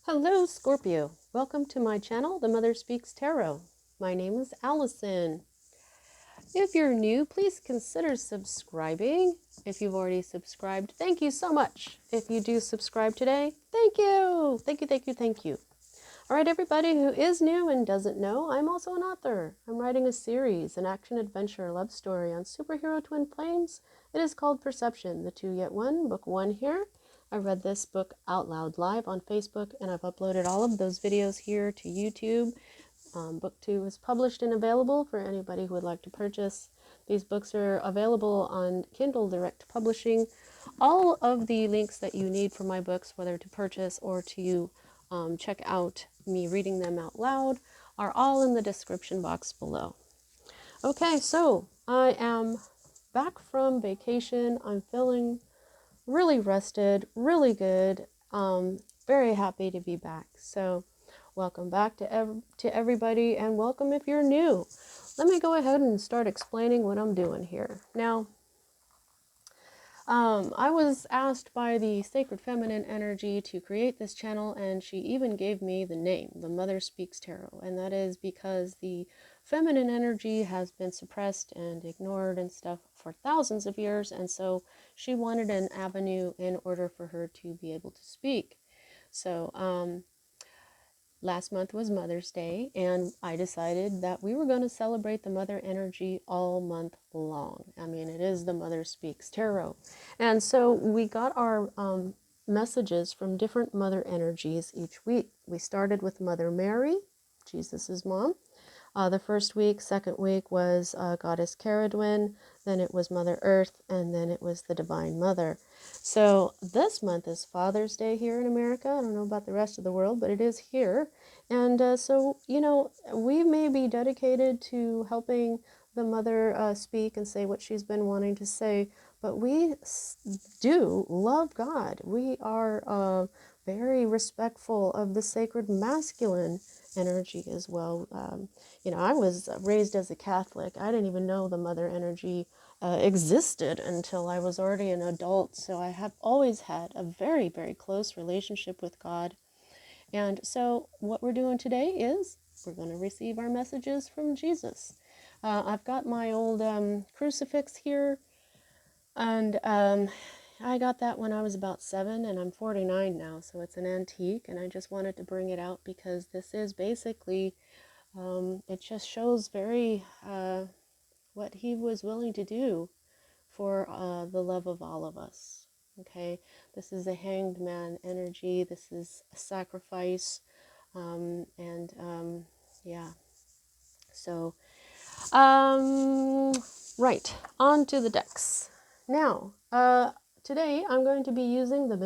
Hello, Scorpio. Welcome to my channel, The Mother Speaks Tarot. My name is Allison. If you're new, please consider subscribing. If you've already subscribed, thank you so much. If you do subscribe today, thank you. Thank you, thank you, thank you. All right, everybody who is new and doesn't know, I'm also an author. I'm writing a series, an action-adventure love story on superhero twin flames. It is called Perception, The Two Yet One, book 1 here. I read this book out loud live on Facebook, and I've uploaded all of those videos here to YouTube. Book 2 is published and available for anybody who would like to purchase. These books are available on Kindle Direct Publishing. All of the links that you need for my books, whether to purchase or to check out me reading them out loud, are all in the description box below. Okay, so I am back from vacation. I'm feeling really rested, really good. Very happy to be back. So welcome back to everybody, and welcome if you're new. Let me go ahead and start explaining what I'm doing here. Now, I was asked by the Sacred Feminine Energy to create this channel, and she even gave me the name, The Mother Speaks Tarot, and that is because the feminine energy has been suppressed and ignored and stuff for thousands of years, and so she wanted an avenue in order for her to be able to speak. So, last month was Mother's Day, and I decided that we were going to celebrate the mother energy all month long. I mean, it is the Mother Speaks Tarot. And so we got our messages from different mother energies each week. We started with Mother Mary, Jesus's mom. The first week, second week was Goddess Caradwin, then it was Mother Earth, and then it was the Divine Mother. So this month is Father's Day here in America. I don't know about the rest of the world, but it is here. And so, you know, we may be dedicated to helping the mother speak and say what she's been wanting to say, but we do love God. We are very respectful of the sacred masculine energy as well. You know, I was raised as a Catholic. I didn't even know the mother energy existed until I was already an adult. So I have always had a very, very close relationship with God. And so what we're doing today is we're going to receive our messages from Jesus. I've got my old crucifix here, and I got that when I was about 7, and I'm 49 now, so it's an antique, and I just wanted to bring it out because this is basically, it just shows very what he was willing to do for the love of all of us. Okay, this is a hanged man energy. This is a sacrifice, yeah. So, right, on to the decks. Now, today I'm going to be using the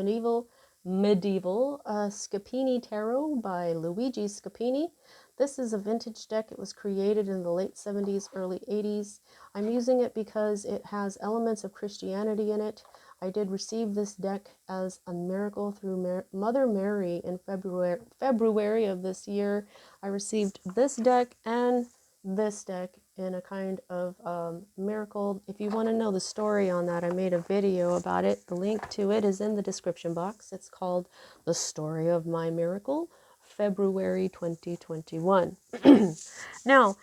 medieval Scapini Tarot by Luigi Scapini. This is a vintage deck. It was created in the late 70s, early 80s. I'm using it because it has elements of Christianity in it. I did receive this deck as a miracle through Mother Mary in February of this year. I received this deck and this deck in a kind of miracle. If you want to know the story on that, I made a video about it. The link to it is in the description box. It's called The Story of My Miracle, February 2021. Now,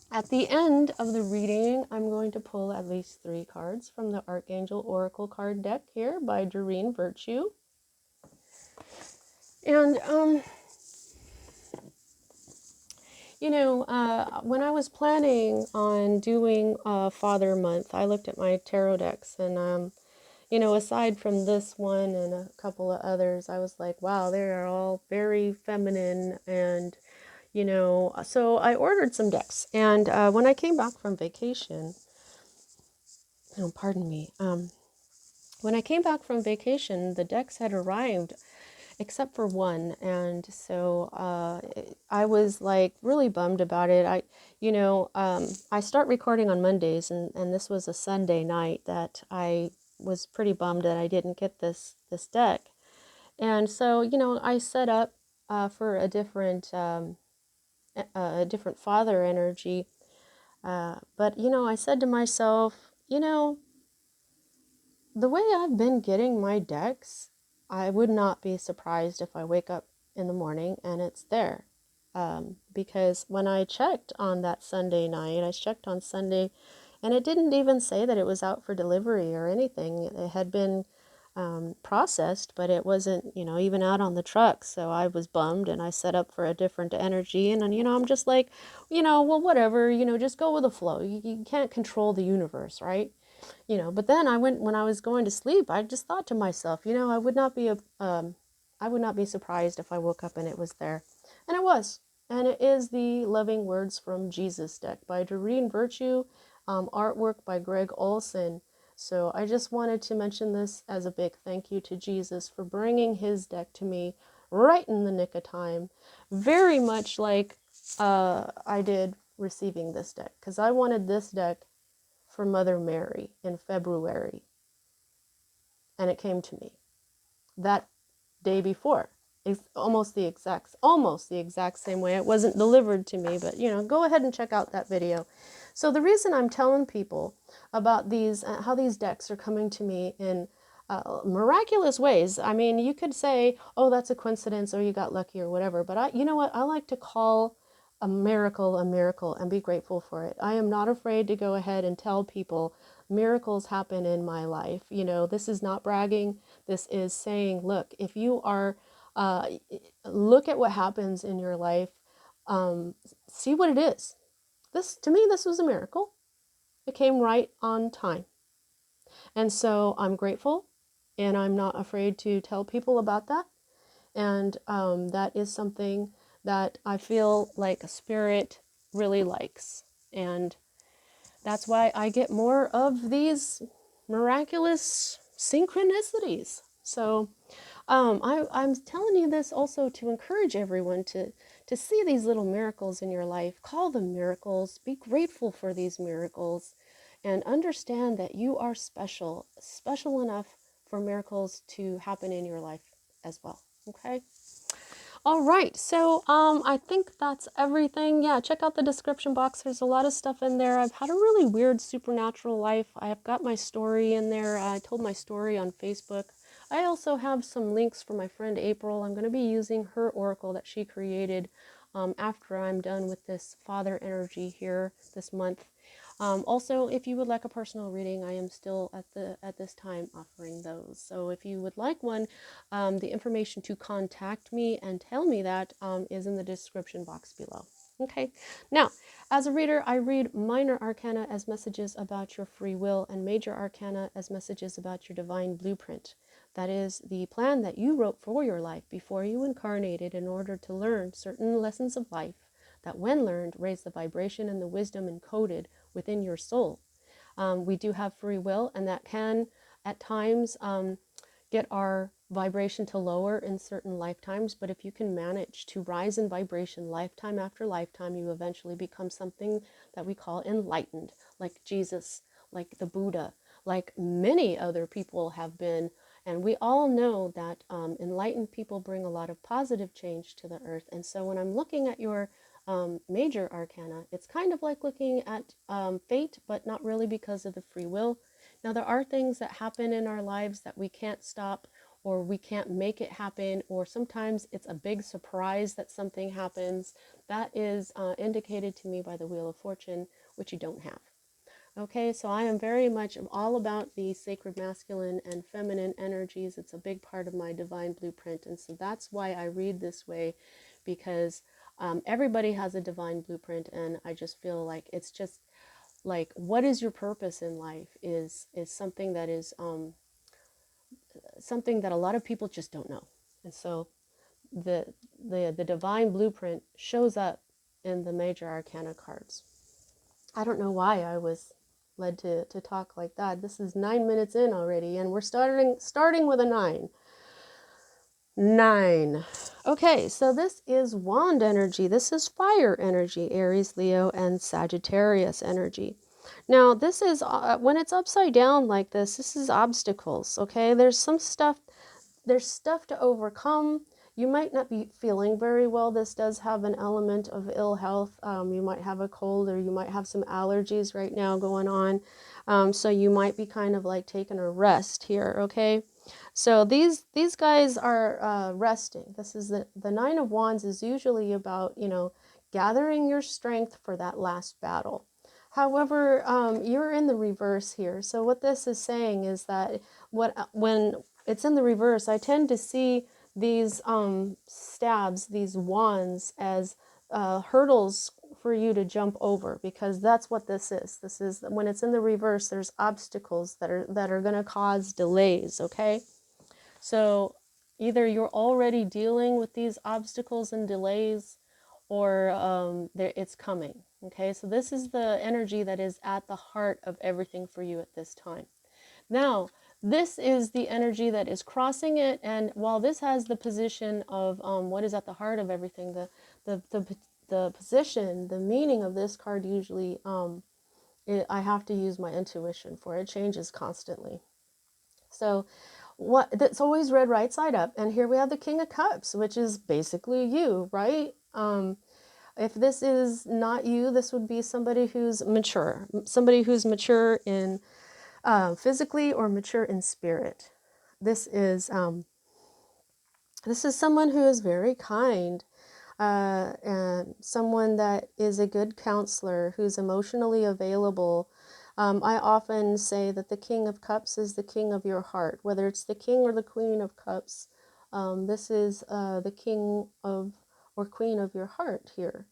at the end of the reading, I'm going to pull at least 3 cards from the Archangel Oracle card deck here by Doreen Virtue. And, you know, when I was planning on doing Father Month, I looked at my tarot decks, and, you know, aside from this one and a couple of others, I was like, wow, they are all very feminine. And, you know, so I ordered some decks. And when I came back from vacation, oh, pardon me, when I came back from vacation, the decks had arrived except for one, and so I was like really bummed about it. I start recording on Mondays, and this was a Sunday night that I was pretty bummed that I didn't get this deck. And so, you know, I set up for a different father energy, but you know, I said to myself, you know, the way I've been getting my decks, I would not be surprised if I wake up in the morning and it's there. Because when I checked on that Sunday night, I checked on Sunday, and it didn't even say that it was out for delivery or anything. It had been processed, but it wasn't, even out on the truck. So I was bummed, and I set up for a different energy. And I'm just like, well, whatever, just go with the flow. You can't control the universe, right? But then when I was going to sleep, I just thought to myself, I would not be surprised if I woke up and it was there. And it was. And it is the Loving Words from Jesus deck by Doreen Virtue, artwork by Greg Olson. So I just wanted to mention this as a big thank you to Jesus for bringing his deck to me right in the nick of time. Very much like I did receiving this deck, because I wanted this deck for Mother Mary in February, and it came to me that day before. It's almost the exact same way. It wasn't delivered to me, but go ahead and check out that video. So the reason I'm telling people about these, how these decks are coming to me in miraculous ways. I mean, you could say, oh, that's a coincidence, or you got lucky, or whatever. But you know what? I like to call a miracle and be grateful for it. I am not afraid to go ahead and tell people miracles happen in my life. This is not bragging. This is saying, look, if you are, look at what happens in your life, see what it is. To me, this was a miracle. It came right on time. And so I'm grateful, and I'm not afraid to tell people about that. And that is something that I feel like a spirit really likes. And that's why I get more of these miraculous synchronicities. So I'm telling you this also to encourage everyone to see these little miracles in your life. Call them miracles. Be grateful for these miracles. And understand that you are special enough for miracles to happen in your life as well. Okay? All right, so I think that's everything. Yeah, check out the description box. There's a lot of stuff in there. I've had a really weird supernatural life. I have got my story in there. I told my story on Facebook. I also have some links for my friend April. I'm going to be using her oracle that she created after I'm done with this father energy here this month. Also, if you would like a personal reading, I am still at this time offering those. So if you would like one, the information to contact me and tell me that is in the description box below. Okay, now, as a reader, I read minor arcana as messages about your free will and major arcana as messages about your divine blueprint. That is the plan that you wrote for your life before you incarnated in order to learn certain lessons of life that, when learned, raise the vibration and the wisdom encoded within your soul. We do have free will, and that can, at times, get our vibration to lower in certain lifetimes. But if you can manage to rise in vibration lifetime after lifetime, you eventually become something that we call enlightened, like Jesus, like the Buddha, like many other people have been. And we all know that enlightened people bring a lot of positive change to the earth. And so when I'm looking at your major arcana, it's kind of like looking at fate, but not really, because of the free will. Now, there are things that happen in our lives that we can't stop, or we can't make it happen, or sometimes it's a big surprise that something happens. That is indicated to me by the Wheel of Fortune, which you don't have. Okay, so I am very much all about the sacred masculine and feminine energies. It's a big part of my divine blueprint, and so that's why I read this way, because everybody has a divine blueprint, and I just feel like it's just like, what is your purpose in life is something that is something that a lot of people just don't know. And so the divine blueprint shows up in the major arcana cards. I don't know why I was led to talk like that. This is 9 minutes in already, and we're starting with a 9. 9. Okay, so this is wand energy. This is fire energy, Aries, Leo, and Sagittarius energy. Now, this is, when it's upside down like this is obstacles, okay? There's stuff to overcome. You might not be feeling very well. This does have an element of ill health. You might have a cold, or you might have some allergies right now going on. So you might be kind of like taking a rest here, okay? So these guys are resting. This is the Nine of Wands is usually about, you know, gathering your strength for that last battle. However, you're in the reverse here. So what this is saying is that when it's in the reverse, I tend to see these stabs, these wands, as hurdles for you to jump over, because that's what this is. This is when it's in the reverse, there's obstacles that are going to cause delays, okay? So either you're already dealing with these obstacles and delays, or it's coming. Okay, so this is the energy that is at the heart of everything for you at this time. Now, this is the energy that is crossing it, and while this has the position of what is at the heart of everything, the position, the meaning of this card usually, I have to use my intuition for it. It changes constantly. So what that's always read right side up, and here we have the King of Cups, which is basically you, right? If this is not you, this would be somebody who's mature in physically, or mature in spirit. This is someone who is very kind, and someone that is a good counselor, who's emotionally available. I often say that the King of Cups is the king of your heart, whether it's the king or the queen of cups. This is the king of or queen of your heart here.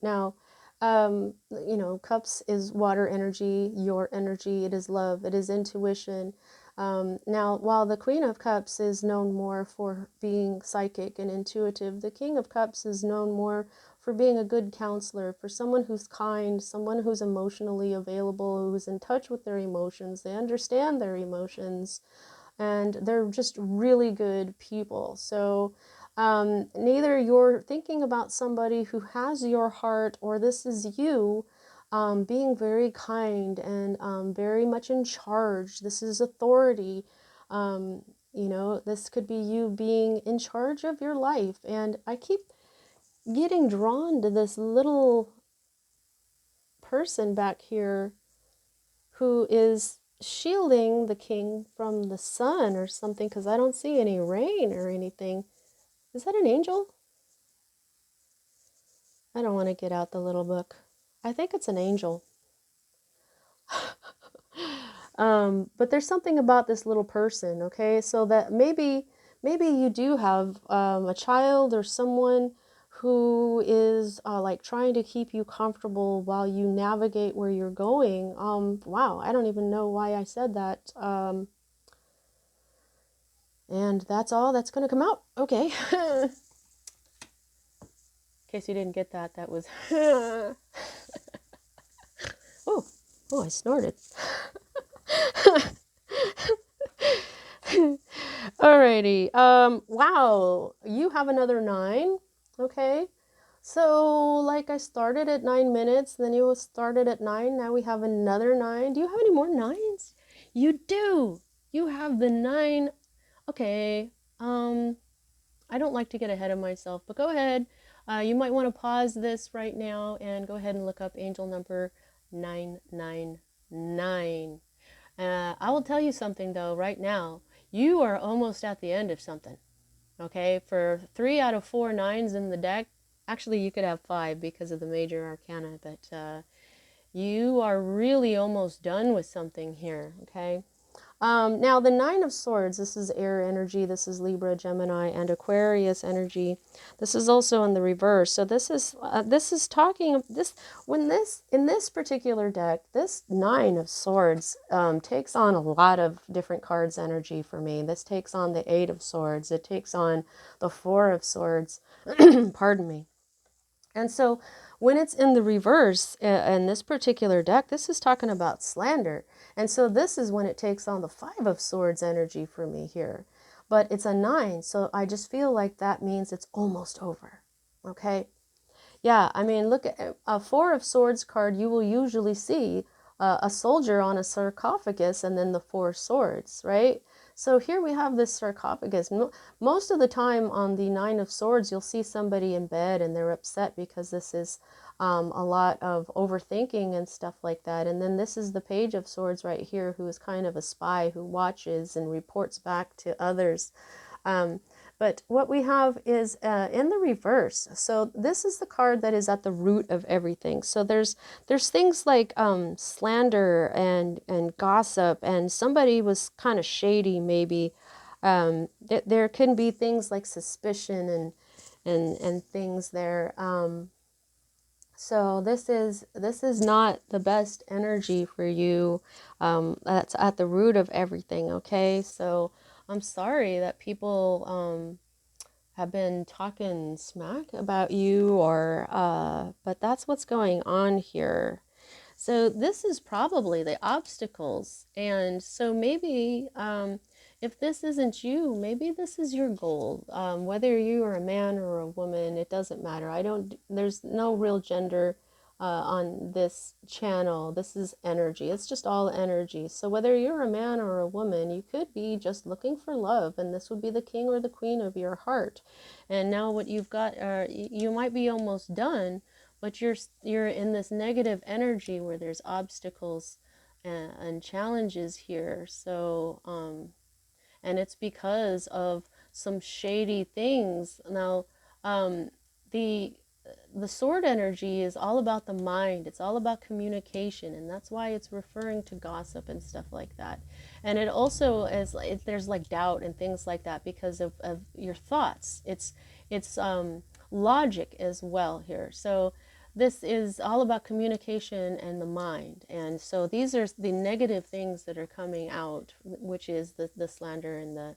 Now, you know, cups is water energy, your energy. It is love. It is intuition. Now, while the Queen of Cups is known more for being psychic and intuitive, the King of Cups is known more for being a good counselor, for someone who's kind, someone who's emotionally available, who's in touch with their emotions. They understand their emotions, and they're just really good people. So neither you're thinking about somebody who has your heart, or this is you being very kind and very much in charge. This is authority. You know, this could be you being in charge of your life. And I keep getting drawn to this little person back here who is shielding the king from the sun or something, because I don't see any rain or anything. Is that an angel? I don't want to get out the little book. I think it's an angel. But there's something about this little person, okay? So that maybe you do have a child or someone who is like trying to keep you comfortable while you navigate where you're going. Wow, I don't even know why I said that. And that's all that's going to come out. Okay. In case you didn't get that, that was... oh, I snorted. Alrighty. Wow, you have another 9. Okay. So, like, I started at 9 minutes, then you started at 9. Now we have another 9. Do you have any more 9s? You do. You have the 9. Okay. I don't like to get ahead of myself, but go ahead. You might want to pause this right now and go ahead and look up angel number 999. I will tell you something though, right now. You are almost at the end of something. Okay, for 3 out of 4 9s in the deck, actually you could have 5 because of the major arcana, but you are really almost done with something here, okay? Now the 9 of Swords, this is air energy, this is Libra, Gemini, and Aquarius energy. This is also in the reverse. So this is talking this in this particular deck, this 9 of Swords takes on a lot of different cards energy for me. This takes on the 8 of Swords. It takes on the 4 of Swords. Pardon me. And so when it's in the reverse in this particular deck, this is talking about slander. And so this is when it takes on the 5 of Swords energy for me here. But it's a 9, so I just feel like that means it's almost over. Okay? Yeah, I mean, look at a 4 of Swords card, you will usually see a soldier on a sarcophagus and then the 4 swords, right? So here we have this sarcophagus. Most of the time on the Nine of Swords, you'll see somebody in bed and they're upset because this is a lot of overthinking and stuff like that. And then this is the Page of Swords right here, who is kind of a spy who watches and reports back to others. But what we have is in the reverse. So this is the card that is at the root of everything. So there's things like slander and gossip, and somebody was kind of shady maybe. There can be things like suspicion and things there. So this is not the best energy for you. That's at the root of everything. Okay, so I'm sorry that people have been talking smack about you, or but that's what's going on here. So this is probably the obstacles. And so maybe if this isn't you, maybe this is your goal. Whether you are a man or a woman, it doesn't matter. There's no real gender on this channel. This is energy. It's just all energy. So whether you're a man or a woman, you could be just looking for love, and this would be the king or the queen of your heart. And now what you've got, you might be almost done, but you're in this negative energy where there's obstacles and challenges here. So and it's because of some shady things. Now the the sword energy is all about the mind. It's all about communication, and that's why it's referring to gossip and stuff like that. And it also is, there's like doubt and things like that because of your thoughts. It's logic as well here. So this is all about communication and the mind. And so these are the negative things that are coming out, which is the slander and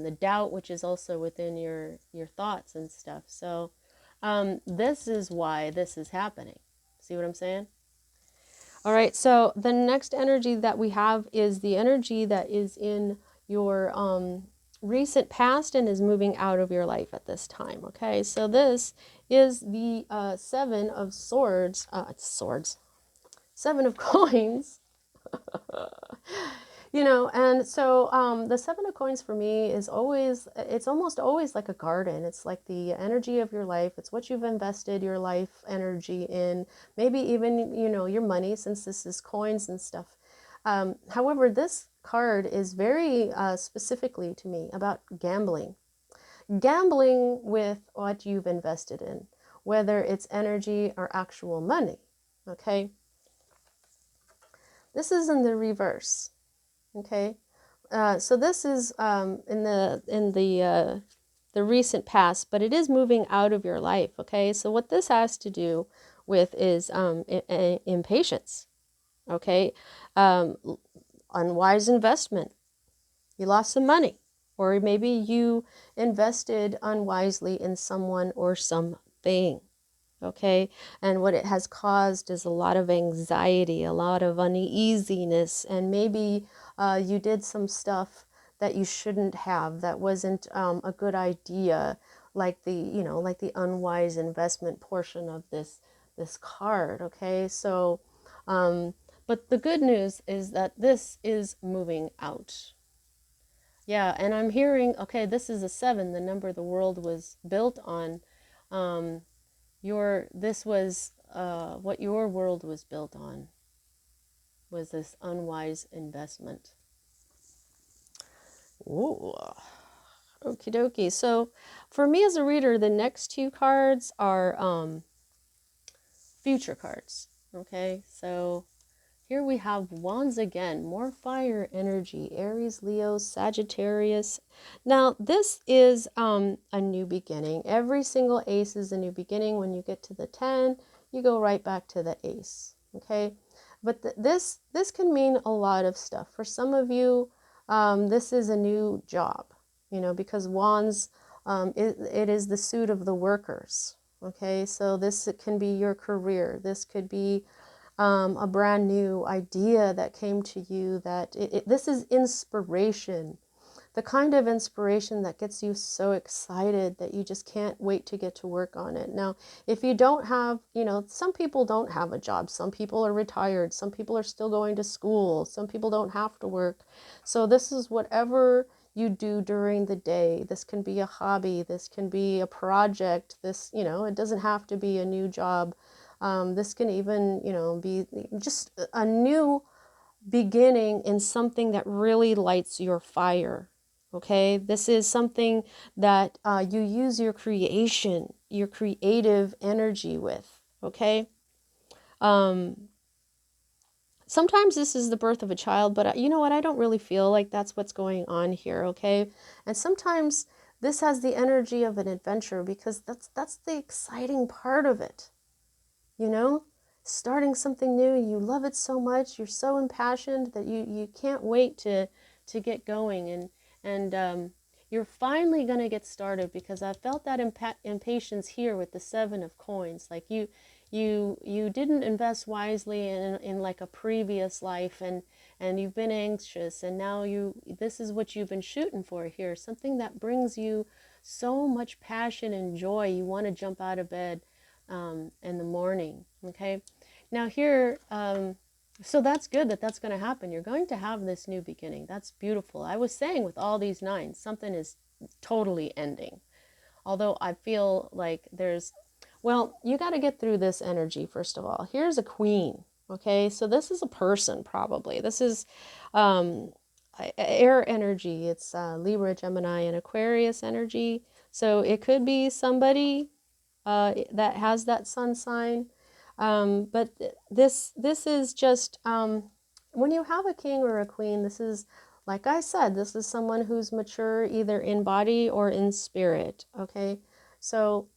the doubt, which is also within your thoughts and stuff. So this is why this is happening. See what I'm saying? All right, so the next energy that we have is the energy that is in your recent past and is moving out of your life at this time. Okay, so this is the Seven of Swords, Seven of Coins. And so the Seven of Coins for me is it's almost always like a garden. It's like the energy of your life. It's what you've invested your life energy in, maybe even, your money, since this is coins and stuff. However, this card is very specifically to me about gambling. Gambling with what you've invested in, whether it's energy or actual money. Okay? This is in the reverse. Okay, so this is in the recent past, but it is moving out of your life. Okay, so what this has to do with is impatience. Okay, unwise investment. You lost some money, or maybe you invested unwisely in someone or something. Okay, and what it has caused is a lot of anxiety, a lot of uneasiness, and maybe you did some stuff that you shouldn't have, that wasn't a good idea, like the unwise investment portion of this card. Okay, so but the good news is that this is moving out. Yeah, and I'm hearing, okay, this is a 7, the number the world was built on. This was what your world was built on, was this unwise investment. Ooh, okie dokie. So for me as a reader, the next two cards are future cards. Okay, so here we have Wands again, more fire energy, Aries, Leo, Sagittarius. Now, this is a new beginning. Every single ace is a new beginning. When you get to the 10, you go right back to the ace, okay? But this can mean a lot of stuff. For some of you, this is a new job, because Wands, it is the suit of the workers, okay? So this can be your career. This could be a brand new idea that came to you, that this is inspiration. the kind of inspiration that gets you so excited that you just can't wait to get to work on it. Now, if you don't have, some people don't have a job, some people are retired, some people are still going to school, some people don't have to work. So this is whatever you do during the day. This can be a hobby, this can be a project, this, it doesn't have to be a new job. This can even, be just a new beginning in something that really lights your fire. Okay, this is something that you use your creation, your creative energy with. Okay, sometimes this is the birth of a child, but you know what? I don't really feel like that's what's going on here. Okay, and sometimes this has the energy of an adventure because that's the exciting part of it. Starting something new, you love it so much, you're so impassioned that you can't wait to get going, and you're finally going to get started, because I felt that impatience here with the 7 of coins. Like you didn't invest wisely in like a previous life, and you've been anxious, and now this is what you've been shooting for here, something that brings you so much passion and joy. You want to jump out of bed in the morning. Okay, now here, so that's good that that's going to happen. You're going to have this new beginning. That's beautiful. I was saying with all these 9s, something is totally ending. Although I feel like well, you got to get through this energy first of all. Here's a queen. Okay, so this is a person probably. This is air energy. It's Libra, Gemini, and Aquarius energy. So it could be somebody that has that sun sign. But this is just, when you have a king or a queen, this is, like I said, this is someone who's mature either in body or in spirit. Okay, so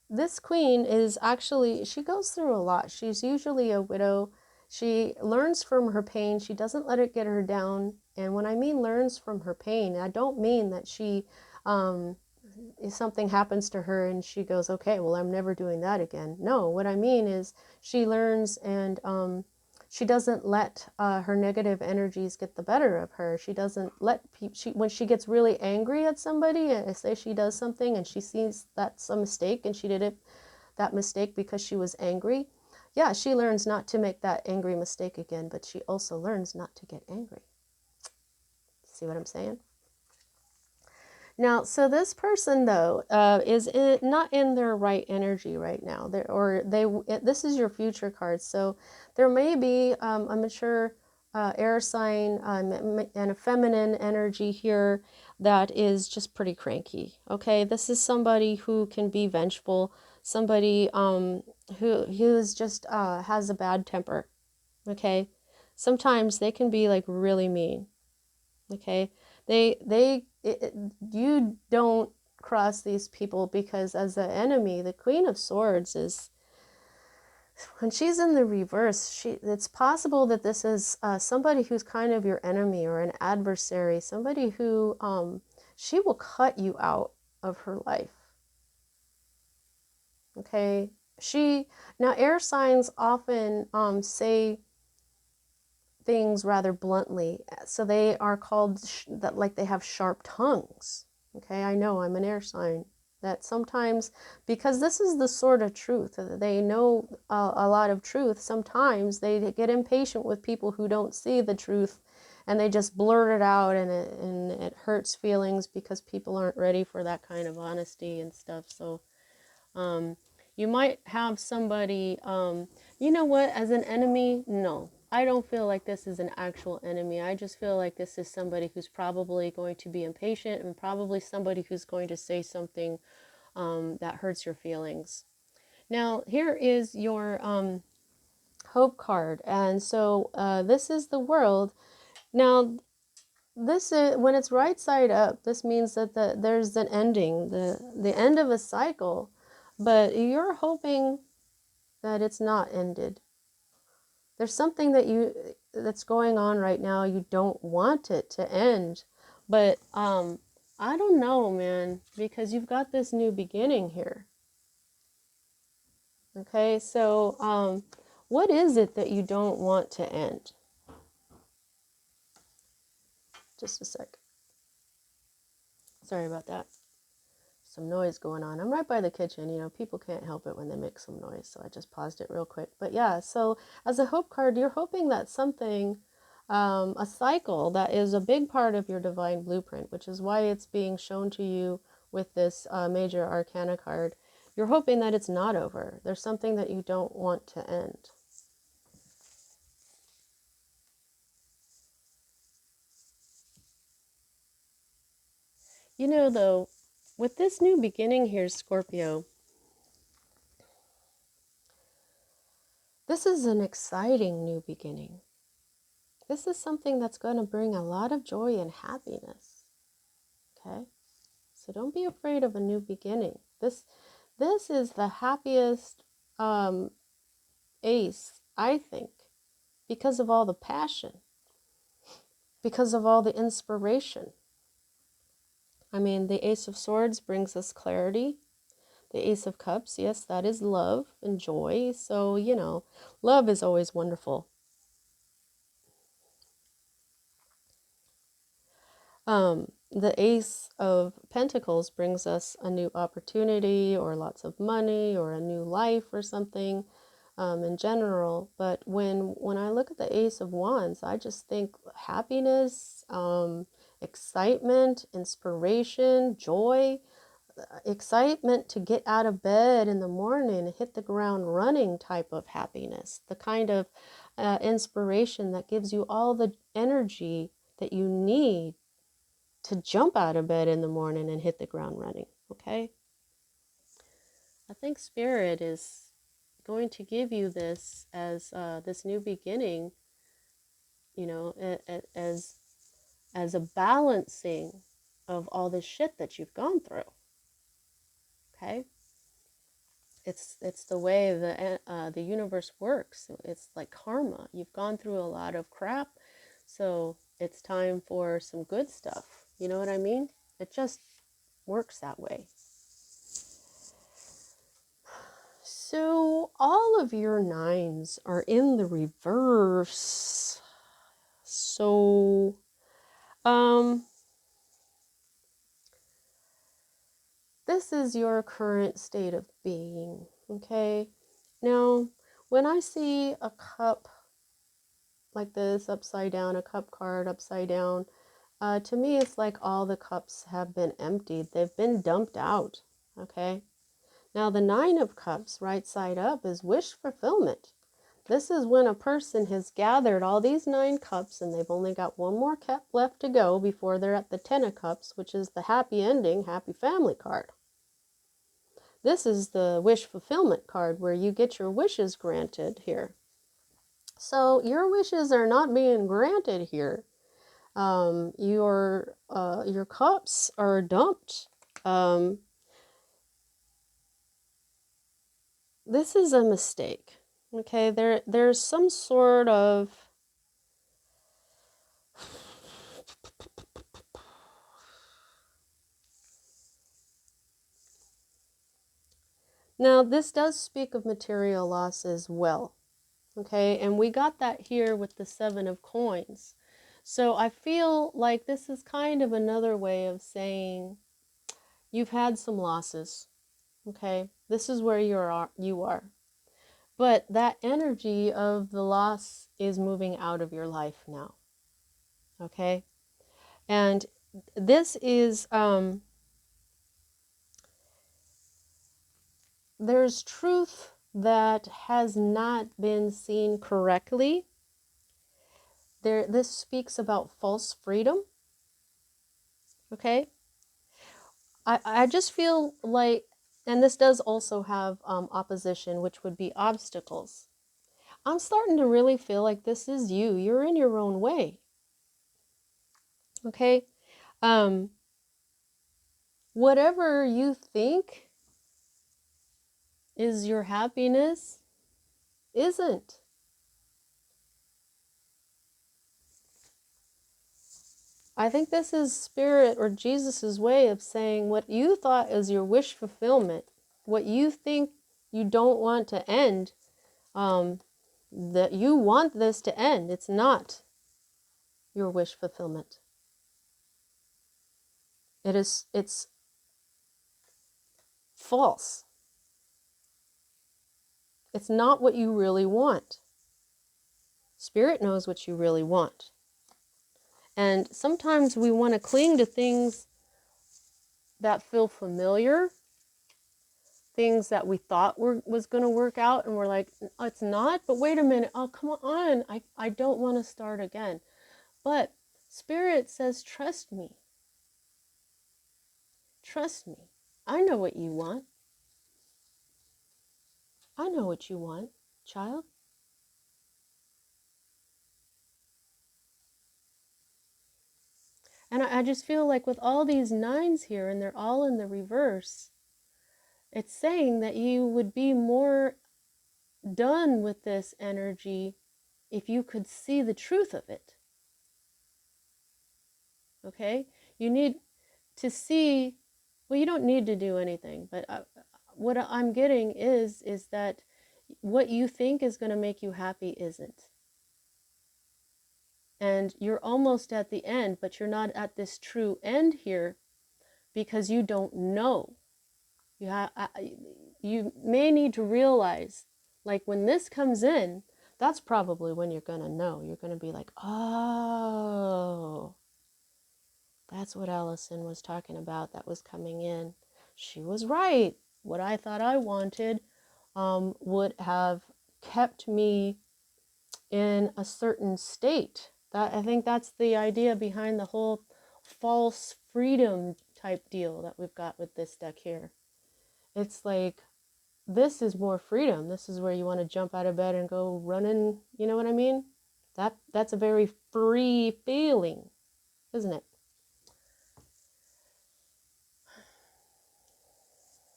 this queen is actually, she goes through a lot. She's usually a widow. She learns from her pain. She doesn't let it get her down. And when I mean learns from her pain, I don't mean that she if something happens to her and she goes, okay, well, I'm never doing that again. No, what I mean is she learns, and she doesn't let her negative energies get the better of her. She doesn't let people, when she gets really angry at somebody, say she does something and she sees that's a mistake and she did that mistake because she was angry. Yeah, she learns not to make that angry mistake again, but she also learns not to get angry. See what I'm saying? Now, so this person though is not in their right energy right now. This is your future card. So there may be a mature air sign and a feminine energy here that is just pretty cranky. Okay, this is somebody who can be vengeful. Somebody who is just has a bad temper. Okay, sometimes they can be like really mean. Okay, you don't cross these people, because as an enemy, the Queen of Swords is, when she's in the reverse, it's possible that this is somebody who's kind of your enemy or an adversary, somebody who she will cut you out of her life. Okay, now air signs often say things rather bluntly, so they are called that, like they have sharp tongues. Okay, I know I'm an air sign, that sometimes, because this is the sort of truth, they know a lot of truth, sometimes they get impatient with people who don't see the truth, and they just blurt it out, and it hurts feelings because people aren't ready for that kind of honesty and stuff. So you might have somebody, you know what, as an enemy, no. I don't feel like this is an actual enemy. I just feel like this is somebody who's probably going to be impatient, and probably somebody who's going to say something that hurts your feelings. Now, here is your hope card. And so this is the World. Now, this is, when it's right side up, this means that there's an ending, the end of a cycle. But you're hoping that it's not ended. There's something that's going on right now. You don't want it to end, but I don't know, man, because you've got this new beginning here. Okay, so what is it that you don't want to end? Just a sec. Sorry about that. Some noise going on. I'm right by the kitchen. You know, people can't help it when they make some noise. So I just paused it real quick. But yeah, so as a hope card, you're hoping that something, a cycle that is a big part of your divine blueprint, which is why it's being shown to you with this major arcana card. You're hoping that it's not over. There's something that you don't want to end. You know, though, with this new beginning here, Scorpio, this is an exciting new beginning. This is something that's going to bring a lot of joy and happiness. Okay? So don't be afraid of a new beginning. This is the happiest ace, I think, because of all the passion, because of all the inspiration. I mean, the Ace of Swords brings us clarity. The Ace of Cups, yes, that is love and joy. So, you know, love is always wonderful. The Ace of Pentacles brings us a new opportunity or lots of money or a new life or something in general. But when I look at the Ace of Wands, I just think happiness, excitement, inspiration, joy, excitement to get out of bed in the morning and hit the ground running type of happiness, the kind of inspiration that gives you all the energy that you need to jump out of bed in the morning and hit the ground running, okay? I think Spirit is going to give you this as this new beginning, you know, as a balancing of all the shit that you've gone through, okay? It's the way the universe works. It's like karma. You've gone through a lot of crap, so it's time for some good stuff. You know what I mean? It just works that way. So all of your nines are in the reverse. So, this is your current state of being, okay? Now, when I see a cup like this upside down, a cup card upside down, to me it's like all the cups have been emptied. They've been dumped out, okay? Now, the Nine of Cups, right side up, is wish fulfillment. This is when a person has gathered all these 9 cups and they've only got one more cup left to go before they're at the 10 of Cups, which is the happy ending, happy family card. This is the wish fulfillment card where you get your wishes granted here. So your wishes are not being granted here. Your cups are dumped. This is a mistake. Okay, there's some sort of now this does speak of material loss as well. Okay, and we got that here with the 7 of coins. So I feel like this is kind of another way of saying you've had some losses. Okay, this is where you are. But that energy of the loss is moving out of your life now. Okay, and this is there's truth that has not been seen correctly. This speaks about false freedom. Okay, I just feel like, and this does also have opposition, which would be obstacles. I'm starting to really feel like this is you. You're in your own way. Okay? Whatever you think is your happiness isn't. I think this is Spirit or Jesus's way of saying what you thought is your wish fulfillment, what you think you don't want to end, that you want this to end. It's not your wish fulfillment. It's false. It's not what you really want. Spirit knows what you really want. And sometimes we want to cling to things that feel familiar, things that we thought was going to work out, and we're like, oh, it's not, but wait a minute, oh, come on, I don't want to start again. But Spirit says, trust me. Trust me. I know what you want. I know what you want, child. And I just feel like with all these nines here, and they're all in the reverse, it's saying that you would be more done with this energy if you could see the truth of it. Okay? You need to see, well, you don't need to do anything, but what I'm getting is that what you think is going to make you happy isn't. And you're almost at the end, but you're not at this true end here because you don't know. You may need to realize, like when this comes in, that's probably when you're going to know. You're going to be like, oh, that's what Allison was talking about that was coming in. She was right. What I thought I wanted would have kept me in a certain state. I think that's the idea behind the whole false freedom type deal that we've got with this deck here. It's like, this is more freedom. This is where you want to jump out of bed and go running. You know what I mean? That's a very free feeling, isn't it?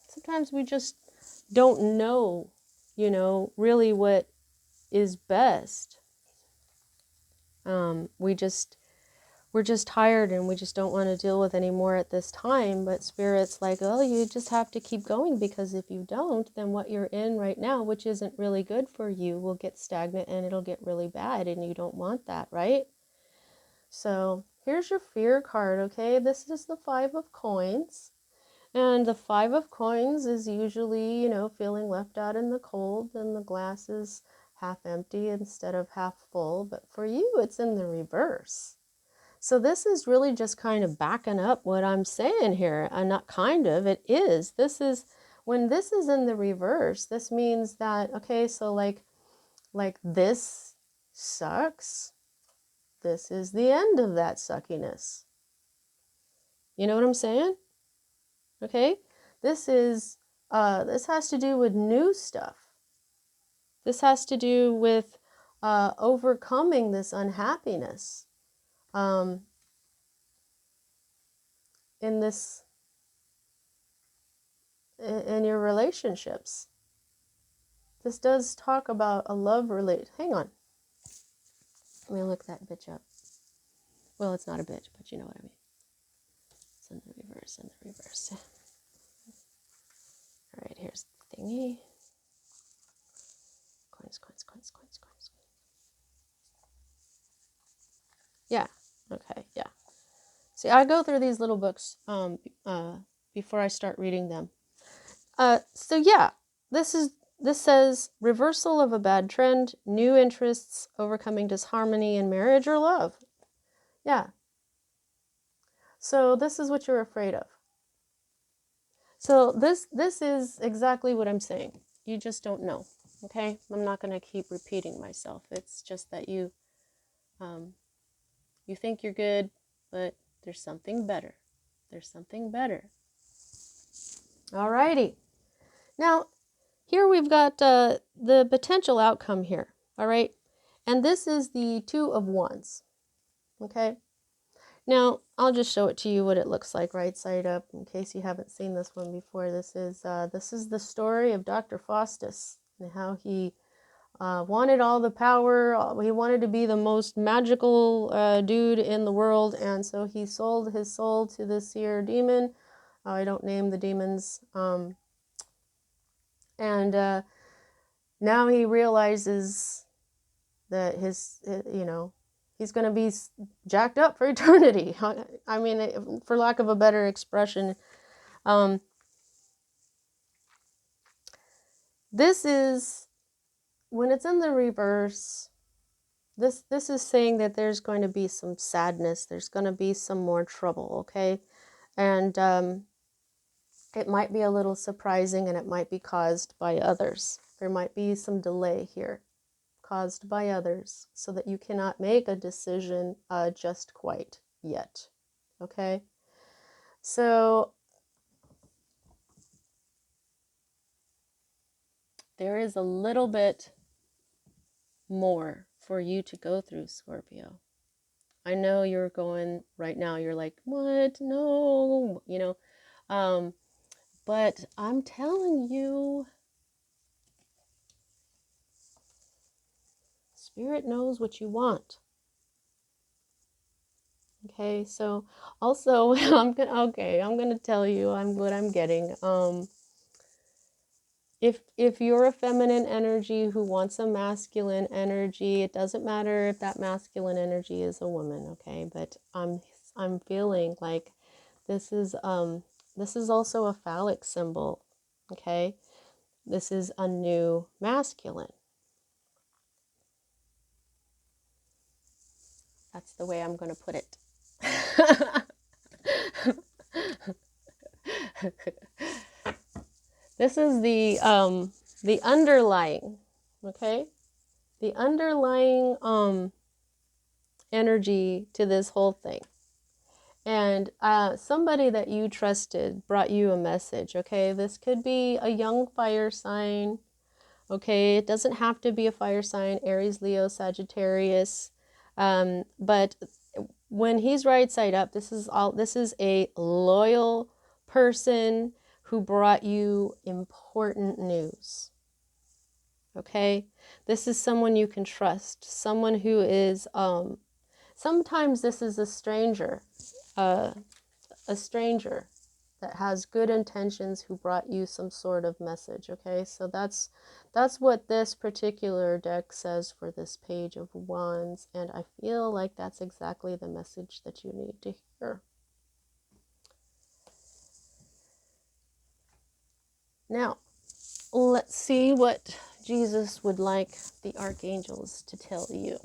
Sometimes we just don't know, really what is best. We're just tired and we just don't want to deal with any more at this time. But Spirit's like, oh, you just have to keep going, because if you don't, then what you're in right now, which isn't really good for you, will get stagnant and it'll get really bad, and you don't want that, right? So here's your fear card, okay? This is the 5 of coins. And the 5 of coins is usually, feeling left out in the cold, and the glass is half empty instead of half full. But for you, it's in the reverse. So this is really just kind of backing up what I'm saying here. And not kind of, it is. When this is in the reverse, this means that, okay, so like this sucks. This is the end of that suckiness. You know what I'm saying? Okay, this has to do with new stuff. This has to do with overcoming this unhappiness in your relationships. This does talk about a love relate. Hang on, let me look that bitch up. Well, it's not a bitch, but you know what I mean. It's in the reverse. All right, here's the thingy. Coins. Yeah. Okay. Yeah. See, I go through these little books before I start reading them. So yeah, this says reversal of a bad trend, new interests, overcoming disharmony in marriage or love. Yeah. So this is what you're afraid of. So this is exactly what I'm saying. You just don't know. Okay? I'm not going to keep repeating myself. It's just that you think you're good, but there's something better. There's something better. Alrighty. Now, here we've got the potential outcome here. All right? And this is the 2 of Wands. Okay? Now, I'll just show it to you what it looks like right side up in case you haven't seen this one before. This is the story of Dr. Faustus and how he wanted all the power. He wanted to be the most magical dude in the world, and so he sold his soul to this here demon. I don't name the demons. And now he realizes that his He's going to be jacked up for eternity. I mean, for lack of a better expression. This is, when it's in the reverse, this is saying that there's going to be some sadness. There's going to be some more trouble, okay? And it might be a little surprising, and it might be caused by others. There might be some delay here caused by others, so that you cannot make a decision just quite yet, okay? So there is a little bit more for you to go through, Scorpio. I know you're going right now, you're like, what? No, you know, but I'm telling you, Spirit knows what you want. Okay, so also I'm gonna tell you what I'm getting. If you're a feminine energy who wants a masculine energy, it doesn't matter if that masculine energy is a woman, okay? But I'm feeling like this is also a phallic symbol, okay? This is a new masculine. That's the way I'm going to put it. This is the underlying, okay? The underlying energy to this whole thing. And somebody that you trusted brought you a message, okay? This could be a young fire sign, okay? It doesn't have to be a fire sign, Aries, Leo, Sagittarius. But when he's right side up, this is a loyal person who brought you important news. Okay? This is someone you can trust, someone who is sometimes this is a stranger that has good intentions who brought you some sort of message, okay? So that's what this particular deck says for this Page of Wands, and I feel like that's exactly the message that you need to hear. Now, let's see what Jesus would like the archangels to tell you.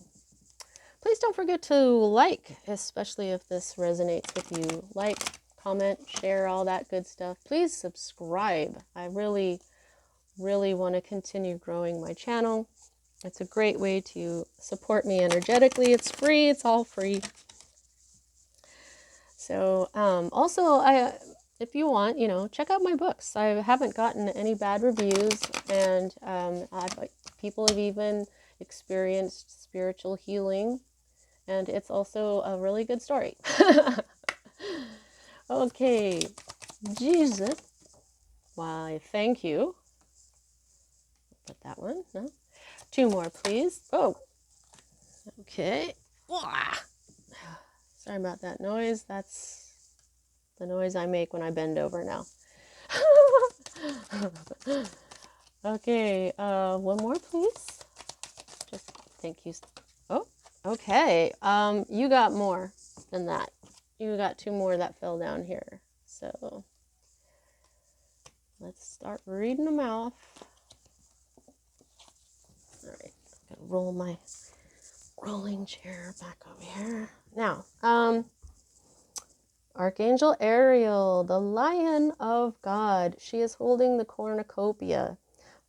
Please don't forget to like, especially if this resonates with you. Like, comment, share, all that good stuff. Please subscribe. I really want to continue growing my channel. It's a great way to support me energetically. It's free. It's all free. So also, if you want, check out my books. I haven't gotten any bad reviews, and people have even experienced spiritual healing, and it's also a really good story. Okay, Jesus, why, thank you. Put that one, no? 2 more, please. Oh, okay. Sorry about that noise. That's the noise I make when I bend over now. Okay, 1 more, please. Just thank you. Oh, okay. You got more than that. You got 2 more that fell down here. So let's start reading them off. All right, I'm gonna roll my rolling chair back over here. Now, Archangel Ariel, the Lion of God. She is holding the cornucopia.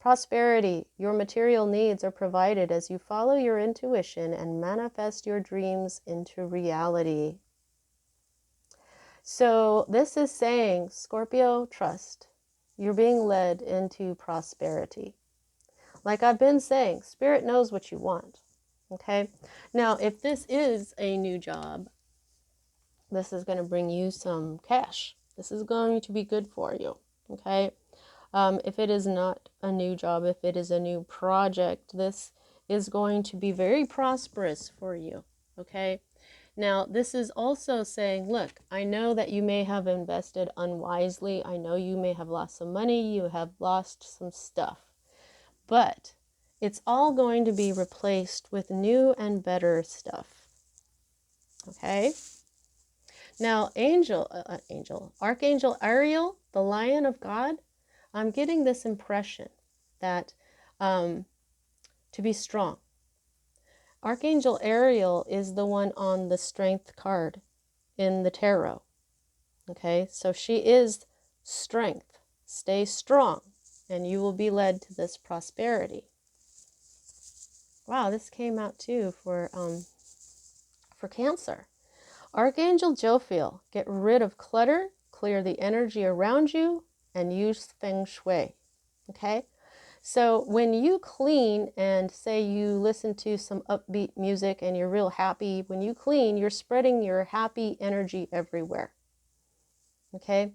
Prosperity. Your material needs are provided as you follow your intuition and manifest your dreams into reality. So this is saying, Scorpio, trust. You're being led into prosperity. Like I've been saying, Spirit knows what you want. Okay? Now, if this is a new job, this is going to bring you some cash. This is going to be good for you. Okay? If it is not a new job, if it is a new project, this is going to be very prosperous for you. Okay? Now, this is also saying, look, I know that you may have invested unwisely. I know you may have lost some money. You have lost some stuff. But it's all going to be replaced with new and better stuff. Okay. Now, Archangel Ariel, the Lion of God, I'm getting this impression that to be strong. Archangel Ariel is the one on the strength card in the tarot. Okay, so she is strength. Stay strong, and you will be led to this prosperity. Wow, this came out too for Cancer. Archangel Jophiel, get rid of clutter, clear the energy around you, and use feng shui. Okay, so when you clean and say you listen to some upbeat music and you're real happy, when you clean, you're spreading your happy energy everywhere. Okay,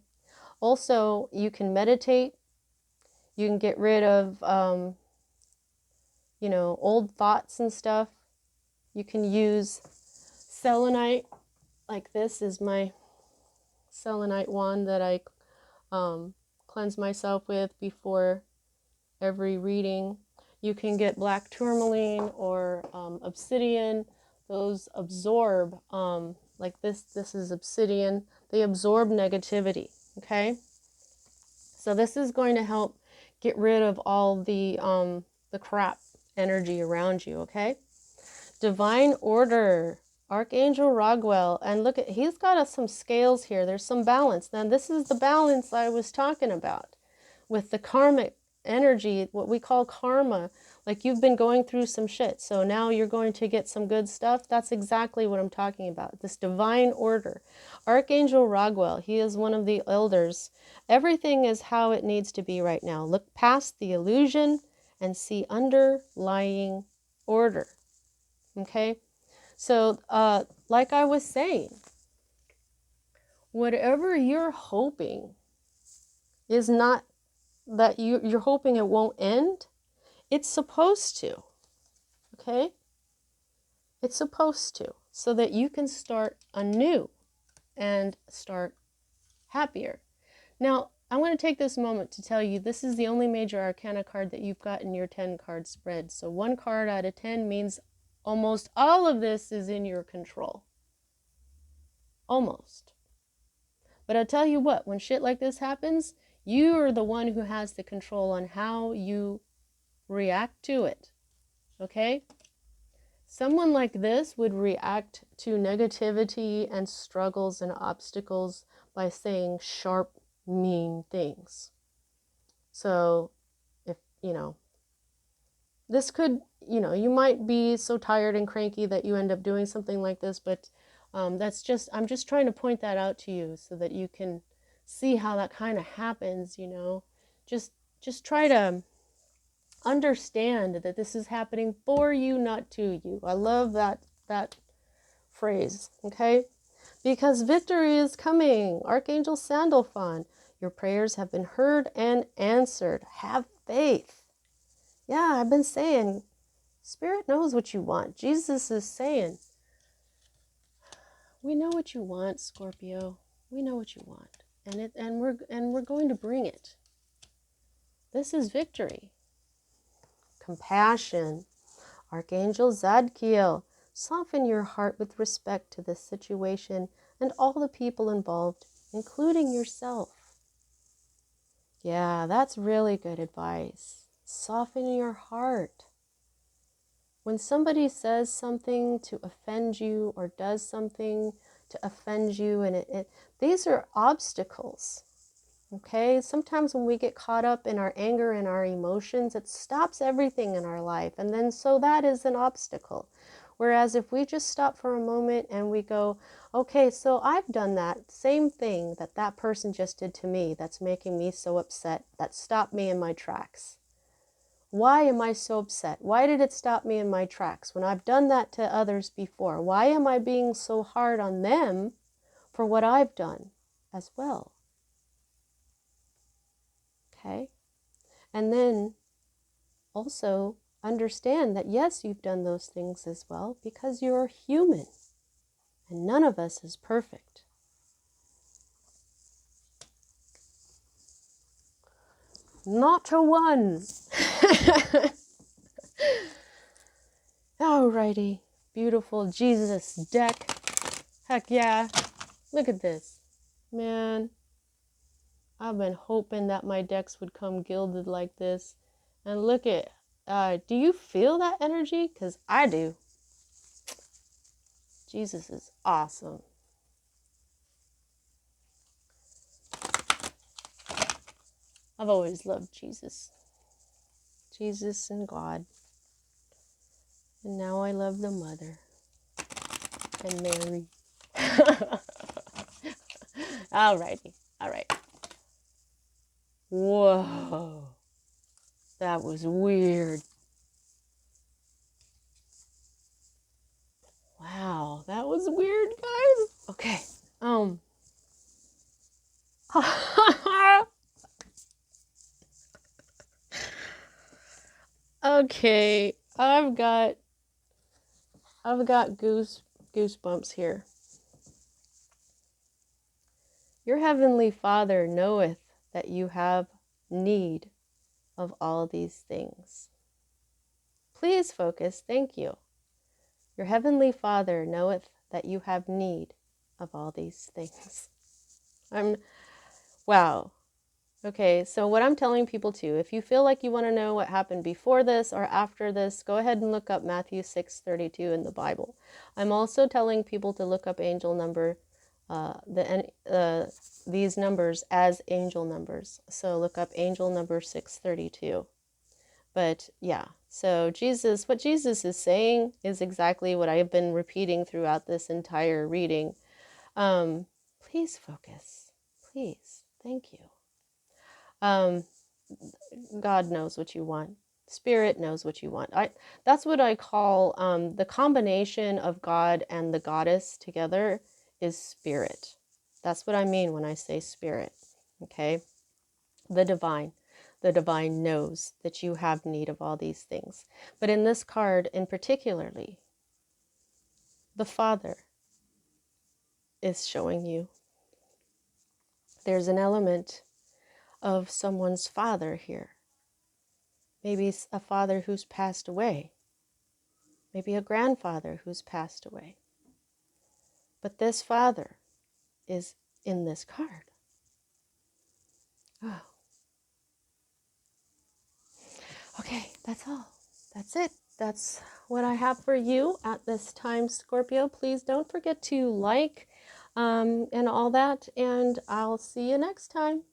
also you can meditate, you can get rid of old thoughts and stuff. You can use selenite. Like this is my selenite wand that I cleanse myself with before every reading. You can get black tourmaline or obsidian. Those absorb, like this is obsidian. They absorb negativity, okay? So this is going to help get rid of all the crap energy around you, okay? Divine order, Archangel Raguel, and look at, he's got some scales here. There's some balance. Now this is the balance I was talking about with the karmic energy, what we call karma. Like you've been going through some shit, so now you're going to get some good stuff. That's exactly what I'm talking about. This divine order. Archangel Raguel, he is one of the elders. Everything is how it needs to be right now. Look past the illusion and see underlying order. Okay, so like I was saying, whatever you're hoping is not that you're hoping it won't end. It's supposed to. Okay, it's supposed to, so that you can start anew and start happier. Now, I want to take this moment to tell you this is the only major arcana card that you've got in your 10 card spread. So 1 card out of 10 means almost all of this is in your control. Almost. But I'll tell you what, when shit like this happens, you are the one who has the control on how you react to it. Okay? Someone like this would react to negativity and struggles and obstacles by saying sharp, mean things. So, if, this could, you might be so tired and cranky that you end up doing something like this, but I'm just trying to point that out to you so that you can see how that kind of happens, Just try to understand that this is happening for you, not to you. I love that phrase, okay? Because victory is coming. Archangel Sandalphon, your prayers have been heard and answered. Have faith. Yeah, I've been saying, Spirit knows what you want. Jesus is saying, we know what you want, Scorpio. We know what you want. And we're going to bring it. This is victory. Compassion. Archangel Zadkiel, soften your heart with respect to this situation and all the people involved, including yourself. Yeah, that's really good advice. Soften your heart. When somebody says something to offend you or does something to offend you, and these are obstacles. Okay, sometimes when we get caught up in our anger and our emotions, it stops everything in our life. And then so that is an obstacle. Whereas if we just stop for a moment and we go, okay, so I've done that same thing that person just did to me that's making me so upset, that stopped me in my tracks. Why am I so upset? Why did it stop me in my tracks when I've done that to others before? Why am I being so hard on them for what I've done as well? Okay, and then also understand that yes, you've done those things as well because you're human and none of us is perfect. Not a one. Alrighty, beautiful Jesus deck. Heck yeah. Look at this. Man, I've been hoping that my decks would come gilded like this. And look at, do you feel that energy? Because I do. Jesus is awesome. I've always loved Jesus. Jesus and God. And now I love the Mother. And Mary. Alrighty. Alright. Whoa. That was weird. Wow, that was weird, guys. Okay. Okay. I've got goosebumps here. Your heavenly Father knoweth that you have need of all these things. Please focus. Thank you. Your heavenly Father knoweth that you have need of all these things. Wow. Okay, so what I'm telling people too, if you feel like you want to know what happened before this or after this, go ahead and look up Matthew 6:32 in the Bible. I'm also telling people to look up angel number, these numbers as angel numbers. So look up angel number 632. But yeah, so what Jesus is saying is exactly what I've been repeating throughout this entire reading. Please focus. Please. Thank you. God knows what you want. Spirit knows what you want. That's what I call the combination of God and the goddess together is spirit. That's what I mean when I say spirit. Okay? The divine. The divine knows that you have need of all these things. But in this card in particularly, the Father is showing you. There's an element of someone's father here. Maybe a father who's passed away. Maybe a grandfather who's passed away. But this father is in this card. Oh. Okay, that's all. That's it. That's what I have for you at this time, Scorpio. Please don't forget to like and all that, and I'll see you next time.